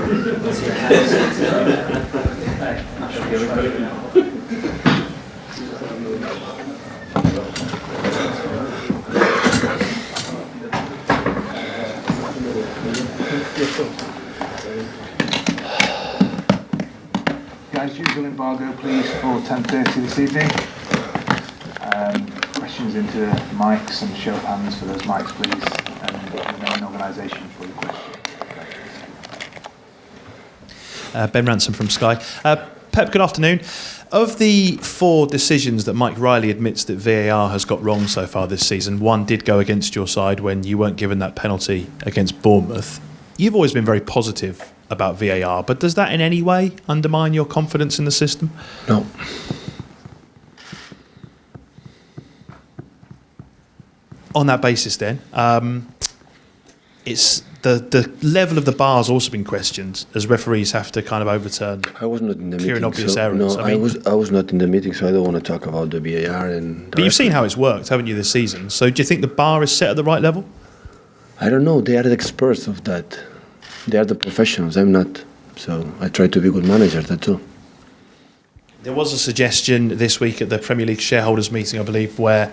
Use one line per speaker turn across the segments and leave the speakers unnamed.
Guys, usual embargo, please, for 10:30 this evening. Questions into mics and show of hands for those mics, please, and the main organisation for your question.
Ben Ransom from Sky. Pep, good afternoon. Of the 4 decisions that Mike Riley admits that VAR has got wrong so far this season, one did go against your side when you weren't given that penalty against Bournemouth. You've always been very positive about VAR, but does that in any way undermine your confidence in the system?
No.
On that basis then, it's the level of the bar has also been questioned as referees have to kind of overturn
I was not in the
clear
meeting,
and obvious
so,
errors.
No, I was not in the meeting, so I don't want to talk about the VAR.
But you've seen how it's worked, haven't you, this season? So do you think the bar is set at the right level?
I don't know. They are the experts of that. They are the professionals. I'm not. So I try to be a good manager, that's all.
There was a suggestion this week at the Premier League shareholders meeting, I believe, where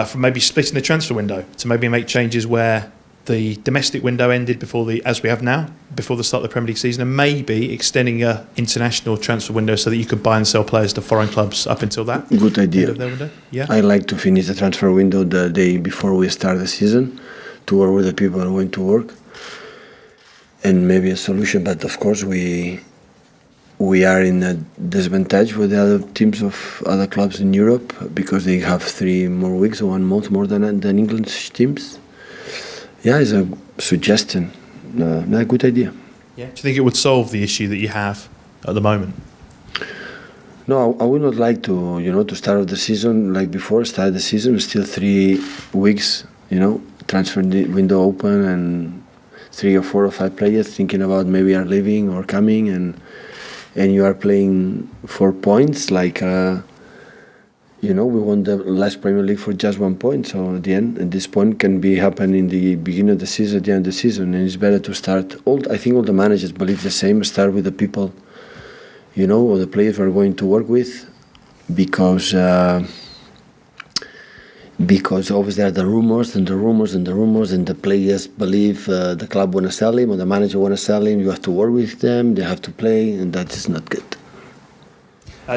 from maybe splitting the transfer window to maybe make changes where the domestic window ended as we have now, before the start of the Premier League season, and maybe extending an international transfer window so that you could buy and sell players to foreign clubs up until that.
Good idea.
End of their window. Yeah.
I like to finish the transfer window the day before we start the season, to work with the people who are going to work, and maybe a solution. But of course, we are in a disadvantage with the other teams of other clubs in Europe because they have 3 more weeks or 1 month more than English teams. Yeah, it's a suggestion, not a good idea.
Yeah. Do you think it would solve the issue that you have at the moment?
No, I would not like to start off the season like before. Start the season still 3 weeks, transfer window open, and 3 or 4 or 5 players thinking about maybe are leaving or coming, and you are playing for points like. We won the last Premier League for just 1 point, so at the end, and this point can be happen in the beginning of the season, at the end of the season, and it's better to start. I think all the managers believe the same. Start with the people, or the players we're going to work with, because obviously there are the rumors, and the players believe the club want to sell him or the manager want to sell him. You have to work with them. They have to play, and that is not good.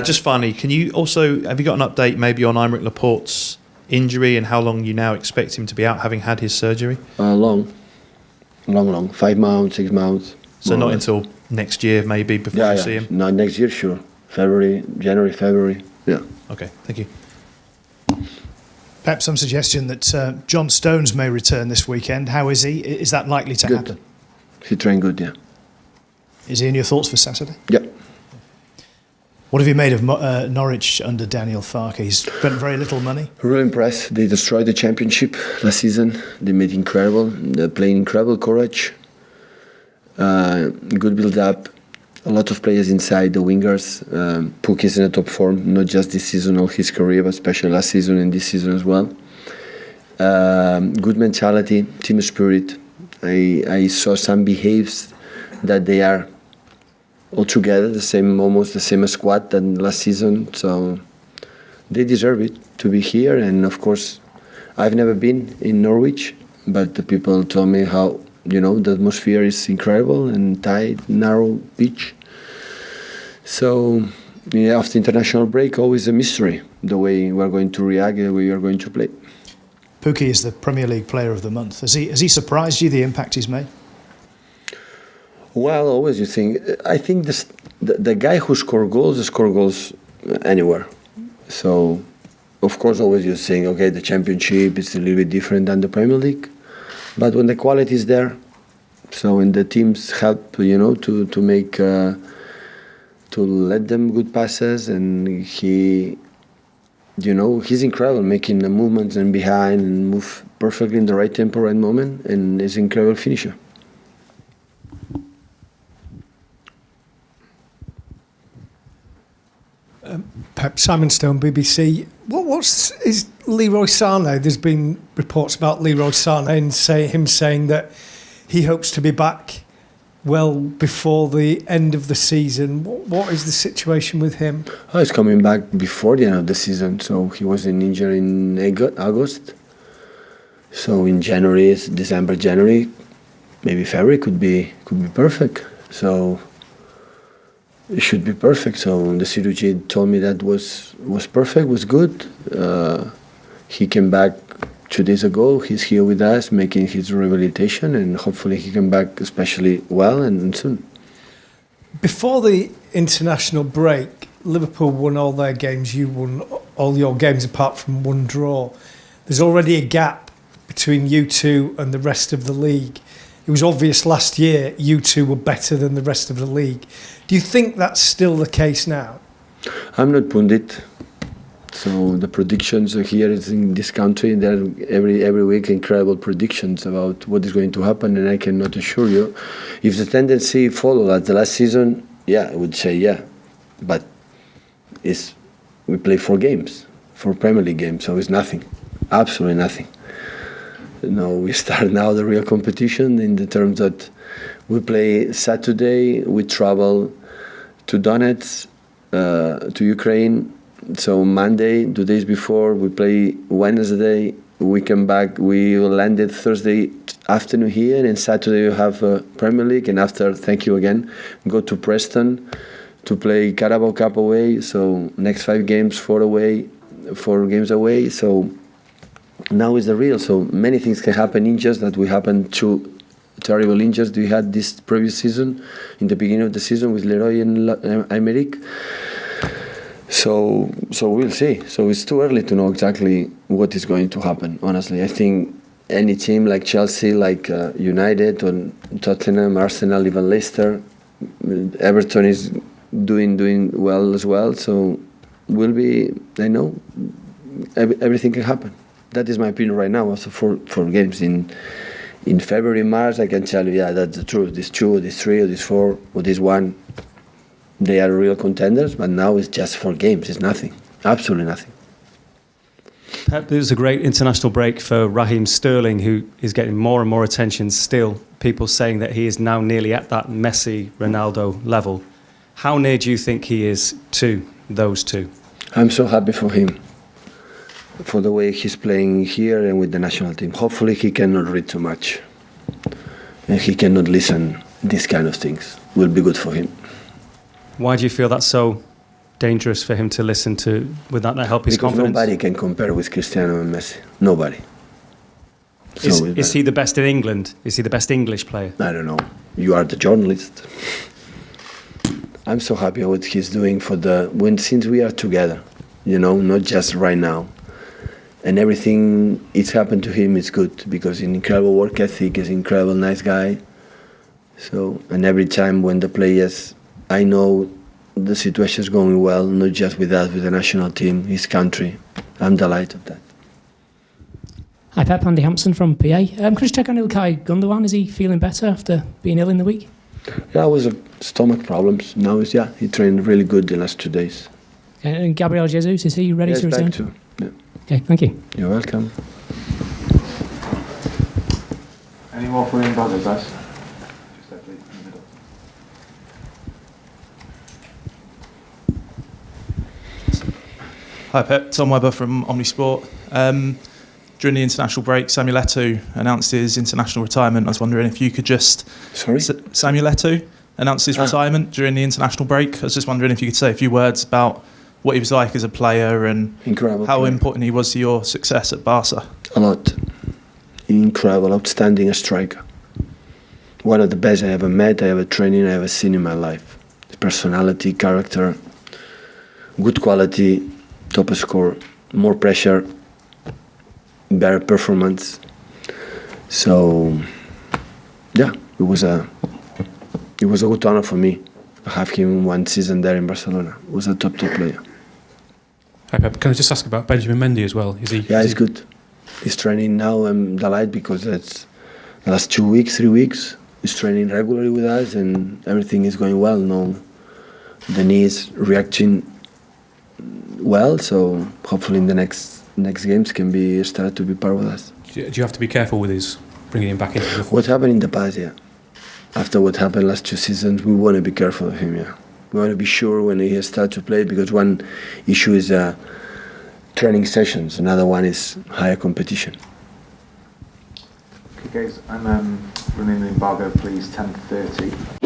Just finally, have you got an update maybe on Aymeric Laporte's injury and how long you now expect him to be out, having had his surgery?
Long. 5 months, 6 months.
So not until next year maybe before you see him?
No, next year, sure. January, February, yeah.
Okay, thank you.
Perhaps some suggestion that John Stones may return this weekend. How is he? Is that likely to happen?
He trained good, yeah.
Is he in your thoughts for Saturday?
Yeah.
What have you made of Norwich under Daniel Farke? He's spent very little money.
Really impressed. They destroyed the championship last season. They made incredible. They're playing incredible courage. Good build-up. A lot of players inside the wingers. Puk is in a top form, not just this season, all his career, but especially last season and this season as well. Good mentality, team spirit. I saw some behaves that they are all together, almost the same squad than last season. So they deserve it to be here. And of course, I've never been in Norwich, but the people told me how the atmosphere is incredible and tight, narrow beach. So after international break, always a mystery the way we are going to react, the way we are going to play.
Pukki is the Premier League Player of the Month. Has he surprised you, the impact he's made?
Well, always you think. I think the guy who scores goals anywhere. So, of course, always you think, okay, the Championship is a little bit different than the Premier League, but when the quality is there, so when the teams help, to make, to let them good passes, and he's incredible, making the movements and behind and move perfectly in the right tempo, right moment, and is an incredible finisher.
Pep, Simon Stone, BBC. Is Leroy Sané? There's been reports about Leroy Sané and him saying that he hopes to be back well before the end of the season. What is the situation with him?
Oh, he's coming back before the end of the season. So he was injured in August. So in January, December, January, maybe February could be perfect. So it should be perfect. So the CDG told me that was perfect, was good. He came back 2 days ago. He's here with us, making his rehabilitation, and hopefully he come back especially well and soon.
Before the international break, Liverpool won all their games. You won all your games apart from one draw. There's already a gap between you two and the rest of the league. It was obvious last year you two were better than the rest of the league. Do you think that's still the case now?
I'm not pundit, so the predictions here is in this country. There are every week incredible predictions about what is going to happen, and I cannot assure you. If the tendency followed at the last season, yeah, I would say yeah, but we play 4 games, 4 Premier League games, so it's nothing, absolutely nothing. No, we start now the real competition in the terms that we play Saturday, we travel to Donetsk, to Ukraine. So Monday, 2 days before, we play Wednesday, we come back, we landed Thursday afternoon here, and Saturday we have Premier League, and after, thank you again, go to Preston to play Carrow Cup away. So next 5 games, 4 games away. So now is the real. So many things can happen. Injuries that we happened 2 terrible injuries we had this previous season, in the beginning of the season with Leroy and Aymeric. So we'll see. So it's too early to know exactly what is going to happen, honestly. I think any team like Chelsea, like United, or Tottenham, Arsenal, even Leicester, Everton is doing well as well. So will be, I know, everything can happen. That is my opinion right now. Also for games in February, March, I can tell you, yeah, that's the truth. This 2, this 3, or this 4, or this 1, they are real contenders. But now it's just 4 games. It's nothing, absolutely nothing.
Pep, there was a great international break for Raheem Sterling, who is getting more and more attention still. People saying that he is now nearly at that Messi, Ronaldo level. How near do you think he is to those two? I'm
so happy for him, for the way he's playing here and with the national team. Hopefully he cannot read too much and he cannot listen these kind of things. Will be good for him.
Why do you feel that's so dangerous for him to listen to? Would that not help his
because
confidence?
Nobody can compare with Cristiano and Messi. Nobody.
Is he the best in England? Is he the best English player?
I don't know. You are the journalist. I'm so happy what he's doing since we are together, not just right now. And everything it's happened to him is good because an incredible work ethic, is an incredible nice guy. So, and every time when the players, I know the situation is going well, not just with us, with the national team, his country. I'm delighted of that.
Hi Pep, Andy Hampson from PA. Can I just check on Ilkay Gundogan? Is he feeling better after being ill in the week?
Yeah, it was stomach problems. Now he trained really good the last 2 days.
And Gabriel Jesus, is he ready to return?
Back too. Yeah.
Okay, thank you.
You're welcome.
Any more for Ian Buzzers, guys? Just that, please, in the middle.
Hi Pep, Tom Webber from Omnisport. During the international break, Samuel Eto'o announced his international retirement. I was wondering if you could just...
Sorry?
Samuel Eto'o announced his retirement during the international break. I was just wondering if you could say a few words about what he was like as a player and how important he was to your success at Barca.
A lot. Incredible, outstanding striker. One of the best I ever met, I ever trained, I ever seen in my life. His personality, character, good quality, top score, more pressure, better performance. So, yeah, it was a good honor for me to have him 1 season there in Barcelona. He was a top player.
Hi Pep, can I just ask about Benjamin Mendy as well?
He's good. He's training now. I'm delighted because it's the last 2 weeks, 3 weeks. He's training regularly with us and everything is going well. No, the knee is reacting well, so hopefully in the next games can be started to be part with us.
Do you have to be careful with his bringing him back into the...
What happened in the past, yeah. after what happened last 2 seasons, we want to be careful of him. Yeah, we want to be sure when he starts to play, because one issue is training sessions, another one is higher competition.
Okay, guys, I'm running the embargo, please. 10:30.